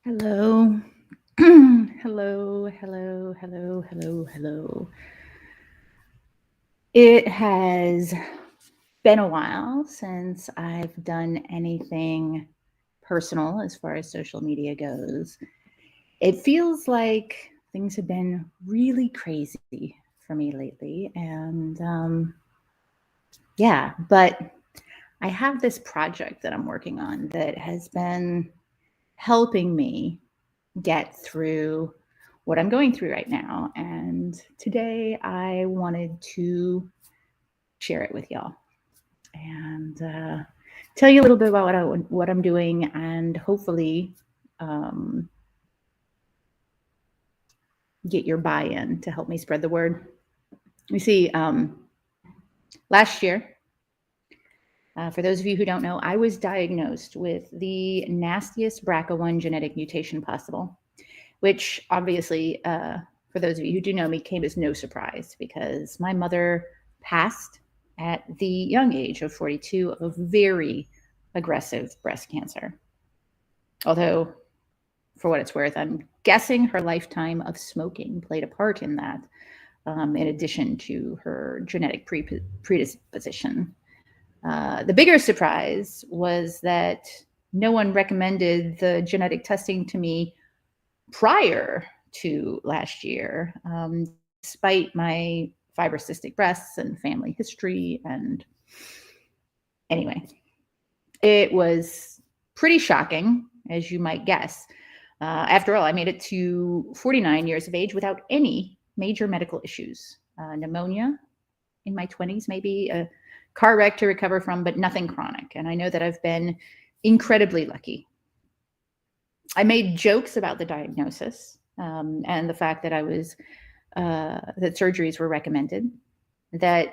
Hello. Hello, hello, hello, hello, hello. It has been a while since I've done anything personal as far as social media goes. It feels like things have been really crazy for me lately. But I have this project that I'm working on that has been helping me get through what I'm going through right now. And today I wanted to share it with y'all and tell you a little bit about what I'm doing and hopefully um, get your buy-in to help me spread the word. You see, last year, for those of you who don't know, I was diagnosed with the nastiest BRCA1 genetic mutation possible, which obviously, for those of you who do know me, came as no surprise because my mother passed at the young age of 42 of very aggressive breast cancer. Although, for what it's worth, I'm guessing her lifetime of smoking played a part in that, in addition to her genetic predisposition. The bigger surprise was that no one recommended the genetic testing to me prior to last year, despite my fibrocystic breasts and family history. And anyway, it was pretty shocking, as you might guess. After all, I made it to 49 years of age without any major medical issues. Pneumonia in my 20s, maybe a car wreck to recover from, but nothing chronic. And I know that I've been incredibly lucky. I made jokes about the diagnosis and the fact that that surgeries were recommended, that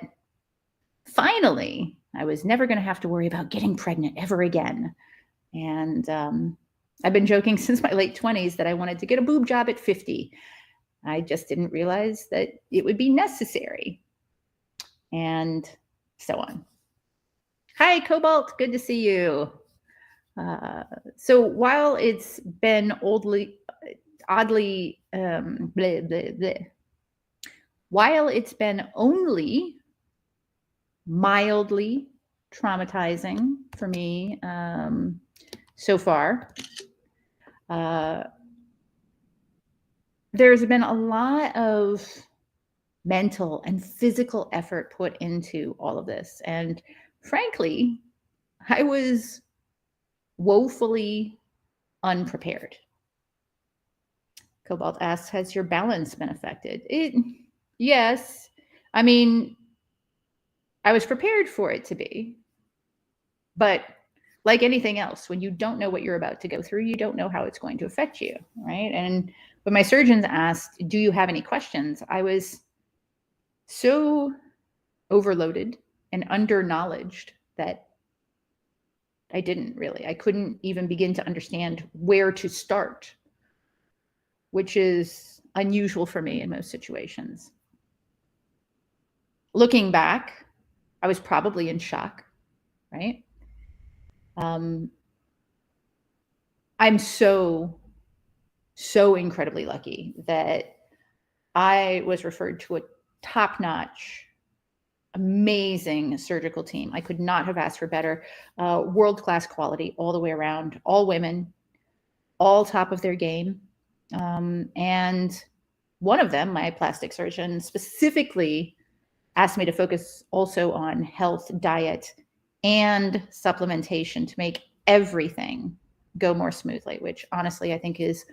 finally I was never going to have to worry about getting pregnant ever again. And I've been joking since my late 20s that I wanted to get a boob job at 50. I just didn't realize that it would be necessary. And so on. Hi, Cobalt. Good to see you. So while it's been oddly, while it's been only mildly traumatizing for me so far, there's been a lot of mental and physical effort put into all of this. And frankly, I was woefully unprepared. Cobalt asks, has your balance been affected? Yes. I mean, I was prepared for it to be. But like anything else, when you don't know what you're about to go through, you don't know how it's going to affect you, right? And when my surgeons asked, do you have any questions? I was so overloaded and underknowledged that I didn't really. I couldn't even begin to understand where to start, which is unusual for me in most situations. Looking back, I was probably in shock, right? I'm so incredibly lucky that I was referred to a top-notch, amazing surgical team. I could not have asked for better. World-class quality all the way around, all women, all top of their game. And one of them, my plastic surgeon, specifically asked me to focus also on health, diet, and supplementation to make everything go more smoothly, which honestly I think is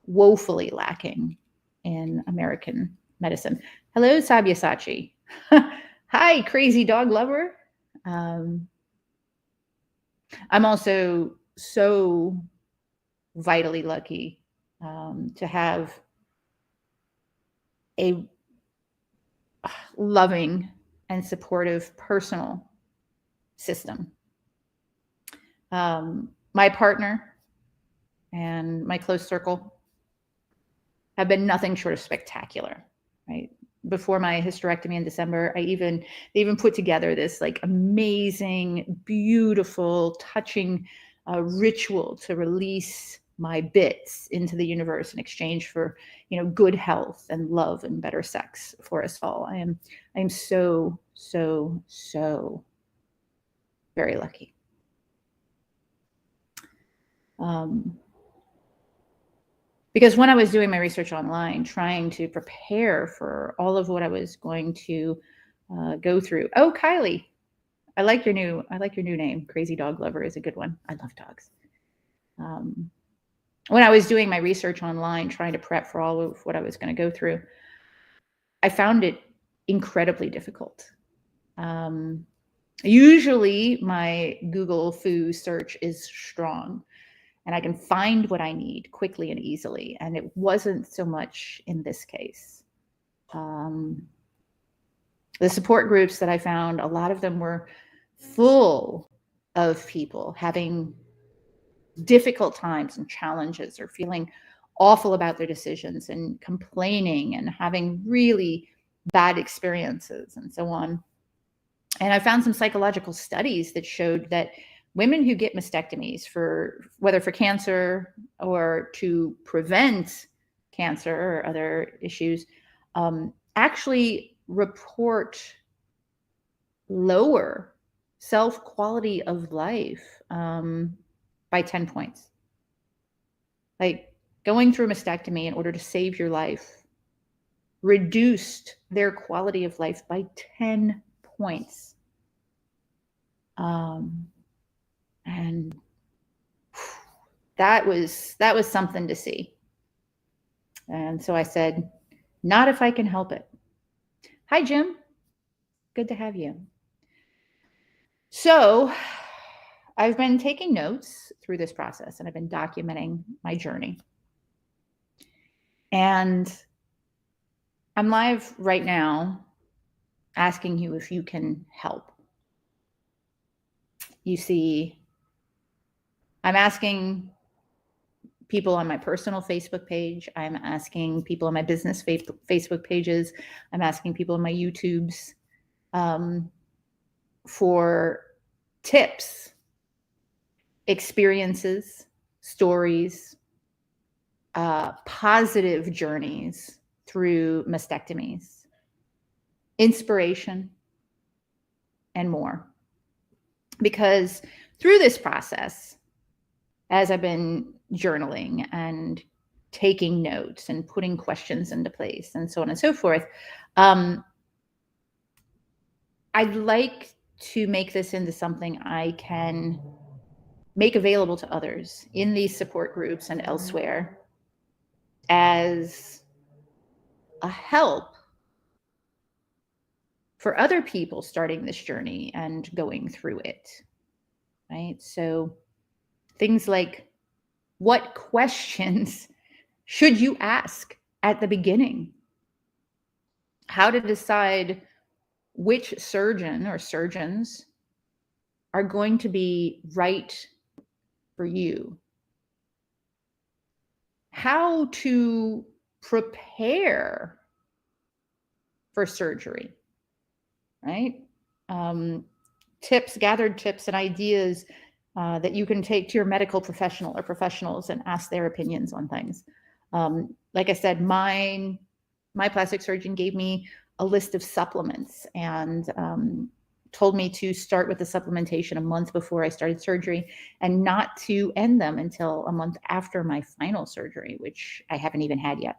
woefully lacking in American medicine. Hello, Sabyasachi. Hi, crazy dog lover. I'm also so vitally lucky to have a loving and supportive personal system. My partner and my close circle have been nothing short of spectacular, right? Before my hysterectomy in December, they even put together this like amazing, beautiful, touching ritual to release my bits into the universe in exchange for, good health and love and better sex for us all. I am so, so, so very lucky. Because when I was doing my research online, trying to prepare for all of what I was going to go through. Oh, Kylie, I like your new name. Crazy Dog Lover is a good one. I love dogs. When I was doing my research online, trying to prep for all of what I was going to go through, I found it incredibly difficult. Usually my Google Foo search is strong and I can find what I need quickly and easily. And it wasn't so much in this case. The support groups that I found, a lot of them were full of people having difficult times and challenges or feeling awful about their decisions and complaining and having really bad experiences and so on. And I found some psychological studies that showed that women who get mastectomies, for whether for cancer or to prevent cancer or other issues, actually report lower self-quality of life by 10 points. Like going through a mastectomy in order to save your life reduced their quality of life by 10 points. And that was something to see. And so I said, not if I can help it. Hi, Jim. Good to have you. So I've been taking notes through this process and I've been documenting my journey. And I'm live right now asking you if you can help. You see, I'm asking people on my personal Facebook page. I'm asking people on my business Facebook pages. I'm asking people on my YouTubes for tips, experiences, stories, positive journeys through mastectomies, inspiration, and more. Because through this process, as I've been journaling and taking notes and putting questions into place and so on and so forth, I'd like to make this into something I can make available to others in these support groups and elsewhere as a help for other people starting this journey and going through it, right? So things like, what questions should you ask at the beginning? How to decide which surgeon or surgeons are going to be right for you. How to prepare for surgery, right? Gathered tips and ideas that you can take to your medical professional or professionals and ask their opinions on things. Like I said, my plastic surgeon gave me a list of supplements and told me to start with the supplementation a month before I started surgery and not to end them until a month after my final surgery, which I haven't even had yet.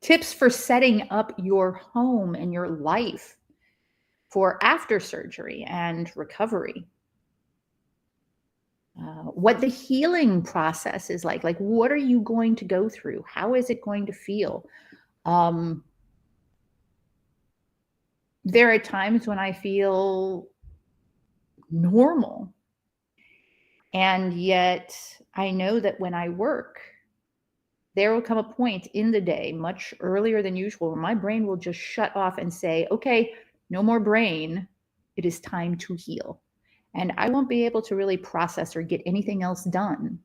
Tips for setting up your home and your life for after surgery and recovery. What the healing process is like what are you going to go through? How is it going to feel? There are times when I feel normal, and yet I know that when I work, there will come a point in the day, much earlier than usual, where my brain will just shut off and say, okay, no more brain. It is time to heal. And I won't be able to really process or get anything else done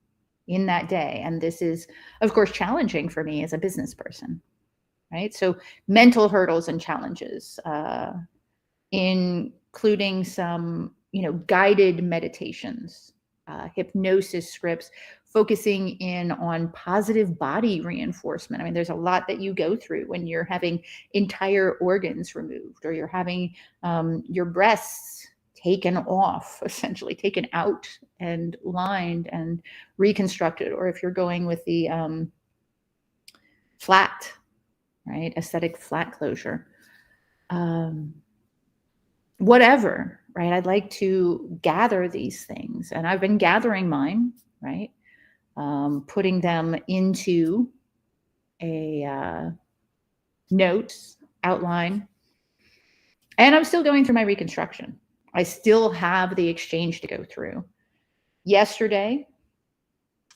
in that day. And this is, of course, challenging for me as a business person, right? So mental hurdles and challenges, including some, guided meditations hypnosis scripts, focusing in on positive body reinforcement. I mean, there's a lot that you go through when you're having entire organs removed, or you're having your breasts taken off, essentially taken out and lined and reconstructed, or if you're going with the flat, right, aesthetic flat closure. Whatever, right? I'd like to gather these things, and I've been gathering mine, right? Putting them into a notes outline, and I'm still going through my reconstruction. I still have the exchange to go through. Yesterday,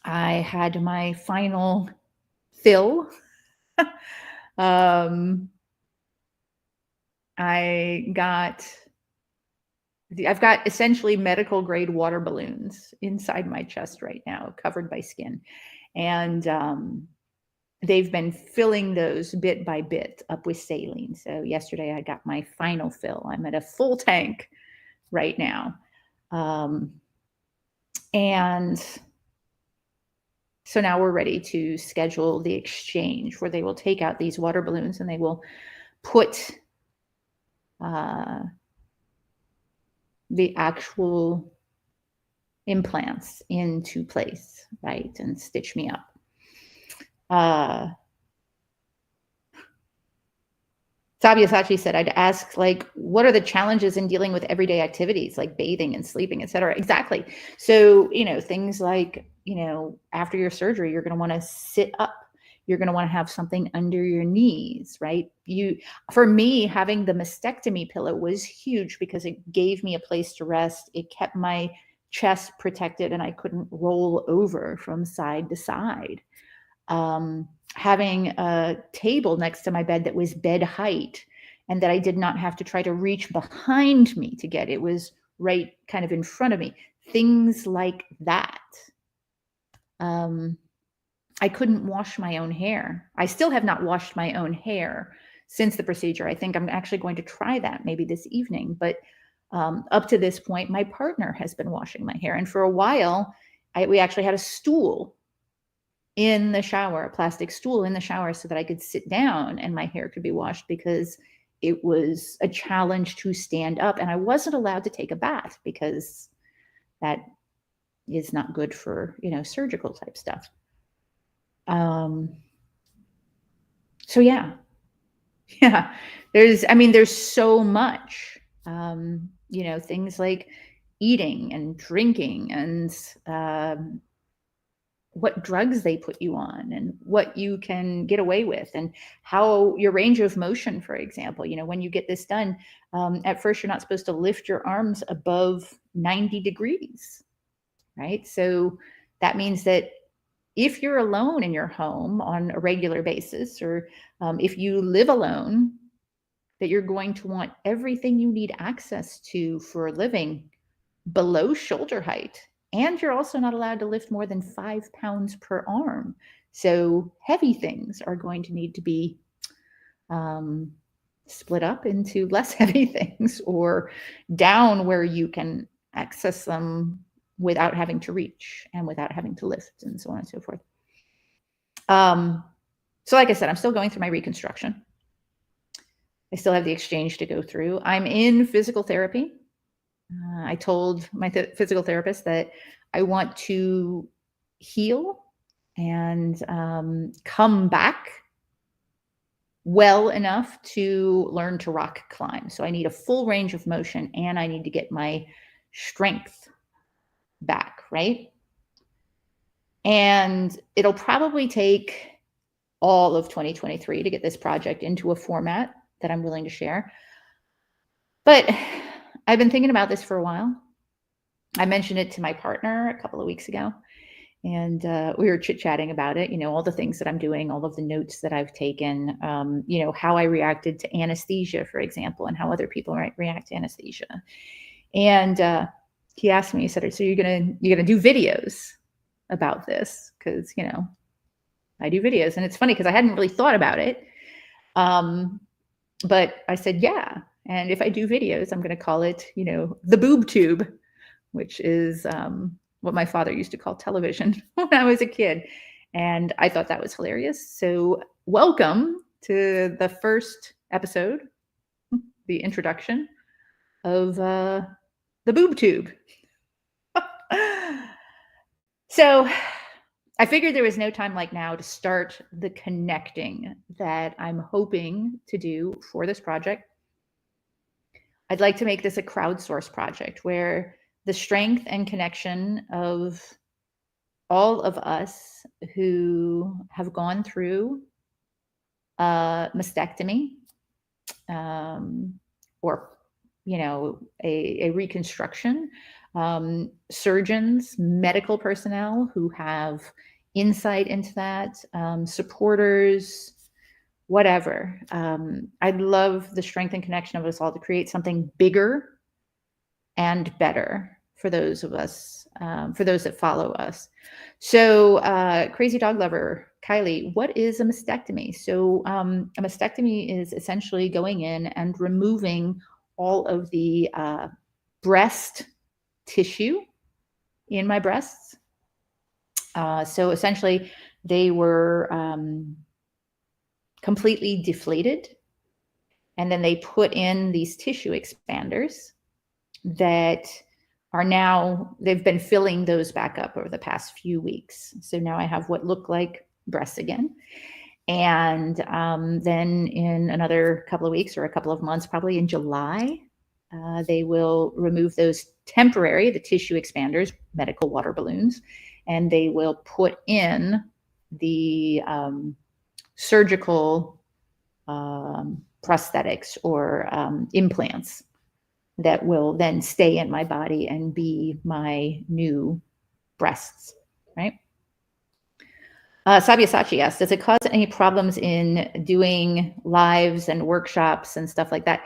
I had my final fill. I've got essentially medical grade water balloons inside my chest right now, covered by skin. And they've been filling those bit by bit up with saline. So yesterday I got my final fill. I'm at a full tank right now. And so now we're ready to schedule the exchange, where they will take out these water balloons and they will put the actual implants into place, right, and stitch me up. Sabyasachi said, I'd ask, like, what are the challenges in dealing with everyday activities like bathing and sleeping, etc.? Exactly. So, things like, after your surgery, you're going to want to sit up. You're going to want to have something under your knees, right? For me, having the mastectomy pillow was huge because it gave me a place to rest. It kept my chest protected and I couldn't roll over from side to side. Having a table next to my bed that was bed height and that I did not have to try to reach behind me to get. It was right kind of in front of me. Things like that. I couldn't wash my own hair. I still have not washed my own hair since the procedure. I think I'm actually going to try that maybe this evening. But up to this point, my partner has been washing my hair. And for a while, we actually had a stool in the shower, a plastic stool in the shower, so that I could sit down and my hair could be washed, because it was a challenge to stand up. And I wasn't allowed to take a bath because that is not good for, surgical type stuff. So yeah, there's so much, things like eating and drinking and, what drugs they put you on and what you can get away with, and how your range of motion, for example, when you get this done, at first you're not supposed to lift your arms above 90 degrees, right? So that means that if you're alone in your home on a regular basis, or if you live alone, that you're going to want everything you need access to for a living below shoulder height. And you're also not allowed to lift more than 5 pounds per arm. So heavy things are going to need to be split up into less heavy things, or down where you can access them without having to reach and without having to lift, and so on and so forth. So like I said, I'm still going through my reconstruction. I still have the exchange to go through. I'm in physical therapy. I told my physical therapist that I want to heal and come back well enough to learn to rock climb. So I need a full range of motion, and I need to get my strength back, right? And it'll probably take all of 2023 to get this project into a format that I'm willing to share. But I've been thinking about this for a while. I mentioned it to my partner a couple of weeks ago, and we were chit-chatting about it, all the things that I'm doing, all of the notes that I've taken, how I reacted to anesthesia, for example, and how other people might react to anesthesia. And he asked me, he said, so you're gonna do videos about this? Because, I do videos. And it's funny because I hadn't really thought about it. But I said, yeah. And if I do videos, I'm going to call it, the boob tube, which is what my father used to call television when I was a kid. And I thought that was hilarious. So welcome to the first episode, the introduction of the boob tube. So I figured there was no time like now to start the connecting that I'm hoping to do for this project. I'd like to make this a crowdsource project where the strength and connection of all of us who have gone through a mastectomy, or a reconstruction, surgeons, medical personnel who have insight into that, supporters, whatever. I'd love the strength and connection of us all to create something bigger and better for those of us, for those that follow us. So crazy dog lover, Kylie, what is a mastectomy? So a mastectomy is essentially going in and removing all of the breast tissue in my breasts. So essentially they were completely deflated, and then they put in these tissue expanders that are now, they've been filling those back up over the past few weeks. So now I have what look like breasts again. And then in another couple of weeks or a couple of months, probably in July, they will remove those temporary, the tissue expanders, medical water balloons, and they will put in the surgical prosthetics or implants that will then stay in my body and be my new breasts, right? Sabyasachi asked, does it cause any problems in doing lives and workshops and stuff like that?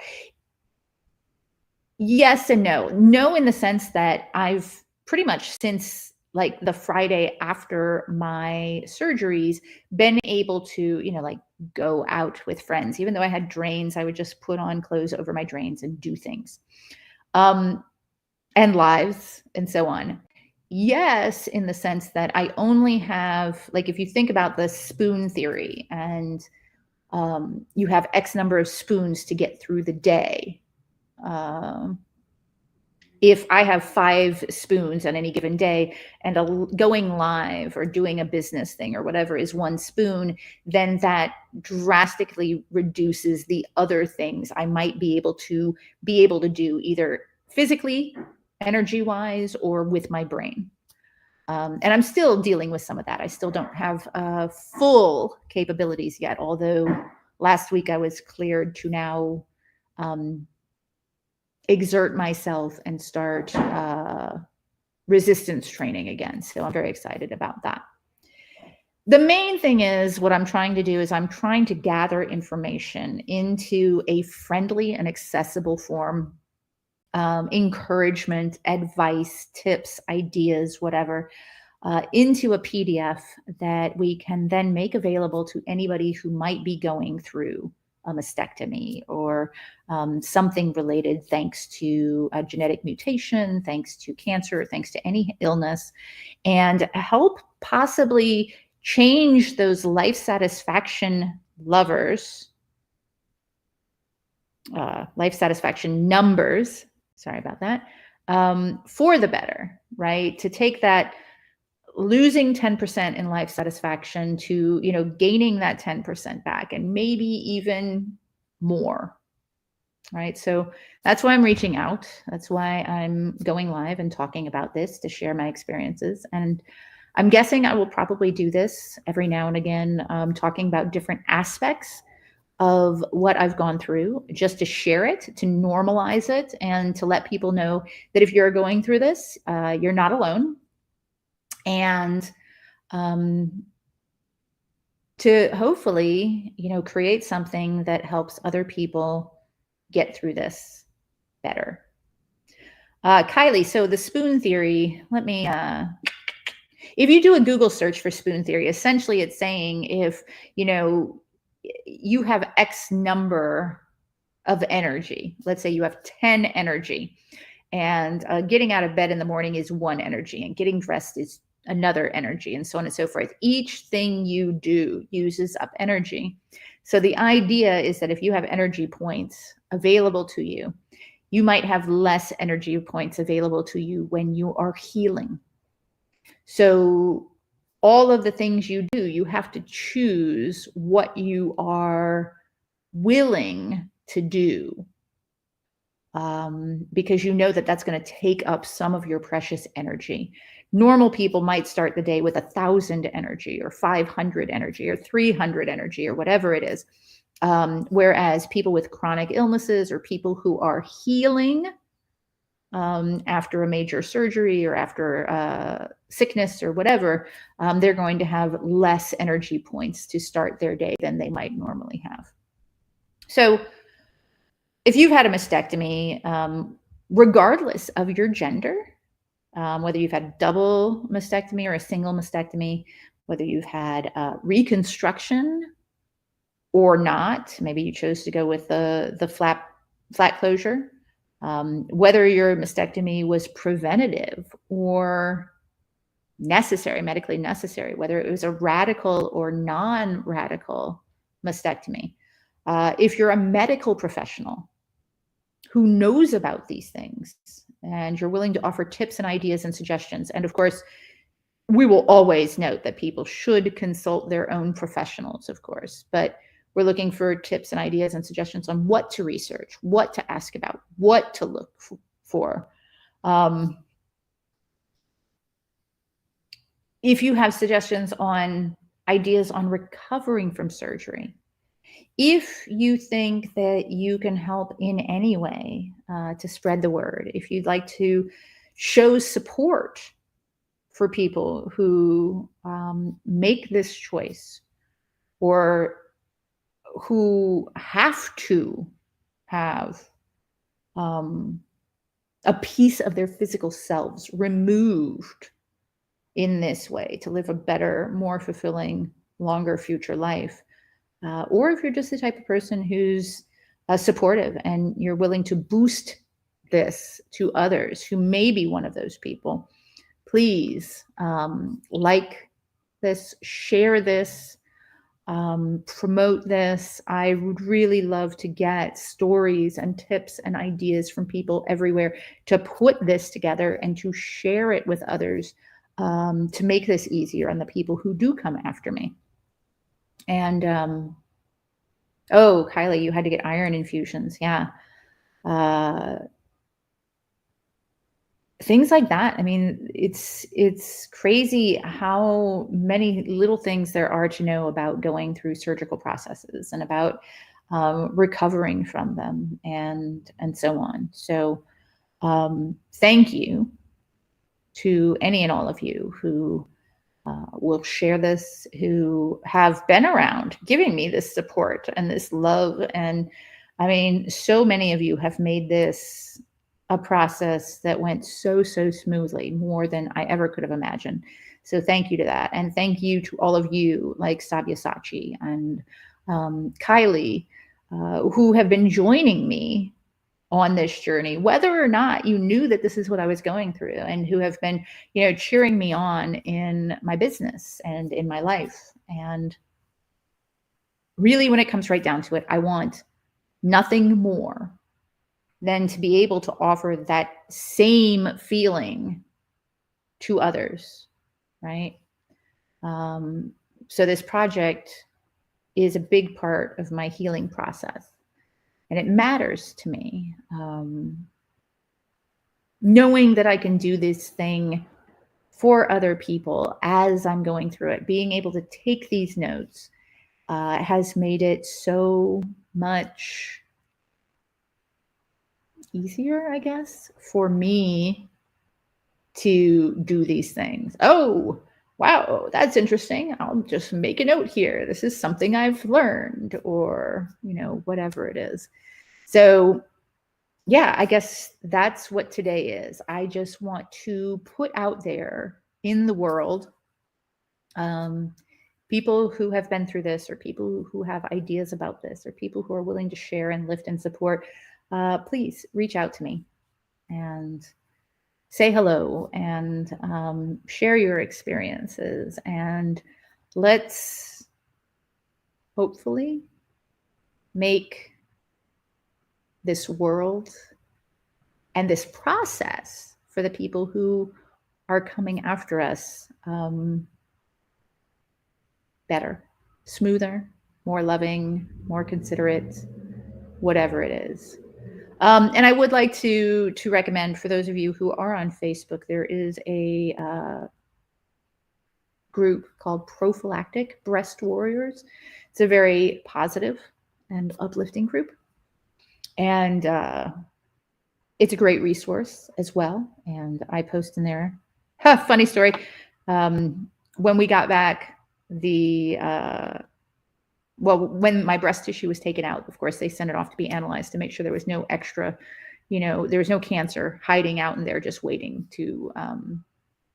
Yes and no. No, in the sense that I've pretty much since like the Friday after my surgeries been able to, like go out with friends. Even though I had drains, I would just put on clothes over my drains and do things. And lives and so on. Yes, in the sense that I only have, like, if you think about the spoon theory, and you have X number of spoons to get through the day. If I have 5 spoons on any given day, and going live or doing a business thing or whatever is 1 spoon, then that drastically reduces the other things I might be able to do, either physically, energy-wise, or with my brain. And I'm still dealing with some of that. I still don't have full capabilities yet, although last week I was cleared to now exert myself and start resistance training again. So I'm very excited about that. The main thing is, what I'm trying to do is I'm trying to gather information into a friendly and accessible form, encouragement, advice, tips, ideas, whatever, into a PDF that we can then make available to anybody who might be going through a mastectomy or something related, thanks to a genetic mutation, thanks to cancer, thanks to any illness, and help possibly change those life satisfaction lovers, life satisfaction numbers, sorry about that, for the better, right? To take that losing 10% in life satisfaction to, gaining that 10% back, and maybe even more, right? So that's why I'm reaching out. That's why I'm going live and talking about this, to share my experiences. And I'm guessing I will probably do this every now and again, talking about different aspects of what I've gone through, just to share it, to normalize it, and to let people know that if you're going through this, you're not alone. And to hopefully, create something that helps other people get through this better. Kylie, so the spoon theory, if you do a Google search for spoon theory, essentially it's saying if, you have X number of energy, let's say you have 10 energy, And getting out of bed in the morning is one energy, and getting dressed is another energy, and so on and so forth. Each thing you do uses up energy. So the idea is that if you have energy points available to you, you might have less energy points available to you when you are healing. So all of the things you do, you have to choose what you are willing to do, because you know that that's going to take up some of your precious energy. Normal people might start the day with 1,000 energy or 500 energy or 300 energy or whatever it is. Whereas people with chronic illnesses or people who are healing after a major surgery or after sickness or whatever, they're going to have less energy points to start their day than they might normally have. So if you've had a mastectomy, regardless of your gender, whether you've had a double mastectomy or a single mastectomy, whether you've had reconstruction or not, maybe you chose to go with the flat closure, whether your mastectomy was preventative or necessary, medically necessary, whether it was a radical or non-radical mastectomy. If you're a medical professional who knows about these things and you're willing to offer tips and ideas and suggestions, and of course, we will always note that people should consult their own professionals, of course, but we're looking for tips and ideas and suggestions on what to research, what to ask about, what to look for. If you have suggestions on ideas on recovering from surgery, if you think that you can help in any way to spread the word, if you'd like to show support for people who make this choice or who have to have a piece of their physical selves removed in this way to live a better, more fulfilling, longer future life, or if you're just the type of person who's supportive and you're willing to boost this to others who may be one of those people, please like this, share this, promote this. I would really love to get stories and tips and ideas from people everywhere to put this together and to share it with others, to make this easier on the people who do come after me. And oh, Kylie, you had to get iron infusions. Yeah. Things like that. I mean, it's crazy how many little things there are to know about going through surgical processes and about recovering from them and so on. So thank you to any and all of you who will share this, who have been around giving me this support and this love. And I mean, so many of you have made this a process that went so smoothly, more than I ever could have imagined. So thank you to that. And thank you to all of you like Sabyasachi and Kylie, who have been joining me on this journey, whether or not you knew that this is what I was going through, and who have been, cheering me on in my business and in my life. And really, when it comes right down to it, I want nothing more than to be able to offer that same feeling to others, right? So this project is a big part of my healing process. And it matters to me, knowing that I can do this thing for other people as I'm going through it. Being able to take these notes has made it so much easier, I guess, for me to do these things. Oh, wow, that's interesting. I'll just make a note here. This is something I've learned, or, whatever it is. So yeah, I guess that's what today is. I just want to put out there in the world, people who have been through this, or people who have ideas about this, or people who are willing to share and lift and support. Please reach out to me. and say hello and share your experiences. And let's hopefully make this world and this process for the people who are coming after us better, smoother, more loving, more considerate, whatever it is. And I would like to recommend, for those of you who are on Facebook, there is a group called Prophylactic Breast Warriors. It's a very positive and uplifting group, and it's a great resource as well. And I post in there. Funny story. When we got back when my breast tissue was taken out, of course, they sent it off to be analyzed to make sure there was no extra, there was no cancer hiding out in there just waiting to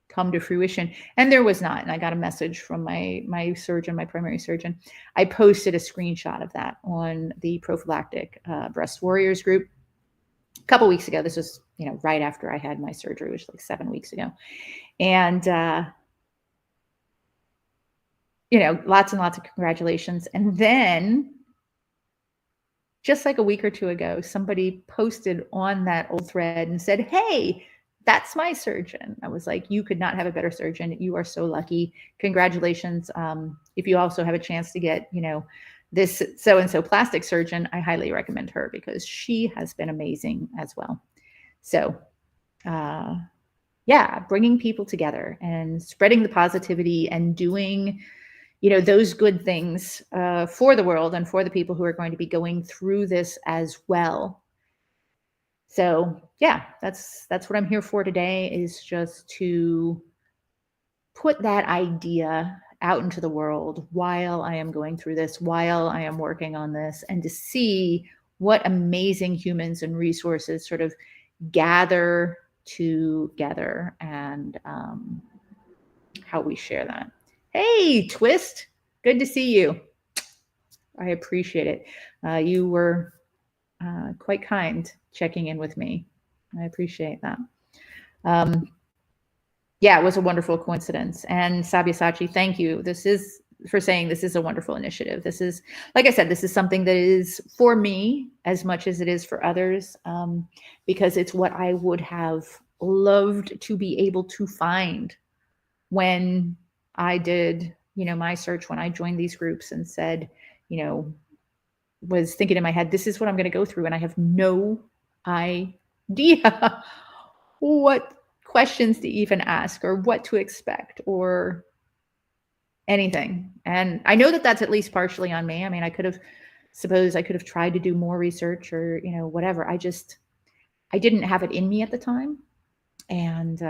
come to fruition. And there was not. And I got a message from my surgeon, my primary surgeon. I posted a screenshot of that on the Prophylactic Breast Warriors group a couple weeks ago. This was, right after I had my surgery, which was like 7 weeks ago. And, lots and lots of congratulations. And then just like a week or two ago, somebody posted on that old thread and said, "Hey, that's my surgeon." I was like, "You could not have a better surgeon. You are so lucky. Congratulations." If you also have a chance to get, this so-and-so plastic surgeon, I highly recommend her because she has been amazing as well. So, bringing people together and spreading the positivity and doing those good things for the world and for the people who are going to be going through this as well. So that's what I'm here for today, is just to put that idea out into the world while I am going through this, while I am working on this, and to see what amazing humans and resources sort of gather together, and how we share that. Hey, Twist, good to see you. I appreciate it. You were quite kind checking in with me. I appreciate that. It was a wonderful coincidence. And Sabyasachi, thank you. This is a wonderful initiative. This is, like I said, this is something that is for me as much as it is for others, because it's what I would have loved to be able to find when I did, my search, when I joined these groups and said, was thinking in my head, this is what I'm going to go through. And I have no idea what questions to even ask or what to expect or anything. And I know that that's at least partially on me. I mean, I could have tried to do more research or, whatever. I didn't have it in me at the time. And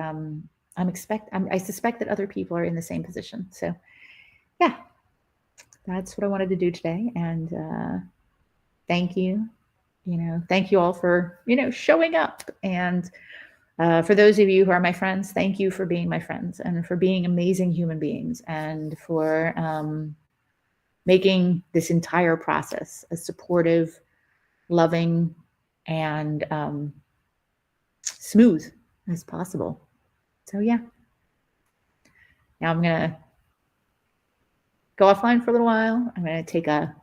I suspect that other people are in the same position. So that's what I wanted to do today. And thank you. Thank you all for, showing up. And for those of you who are my friends, thank you for being my friends and for being amazing human beings, and for making this entire process as supportive, loving, and smooth as possible. So now I'm going to go offline for a little while. I'm going to take a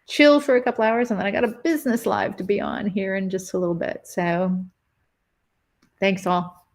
chill for a couple hours, and then I got a business live to be on here in just a little bit. So thanks all.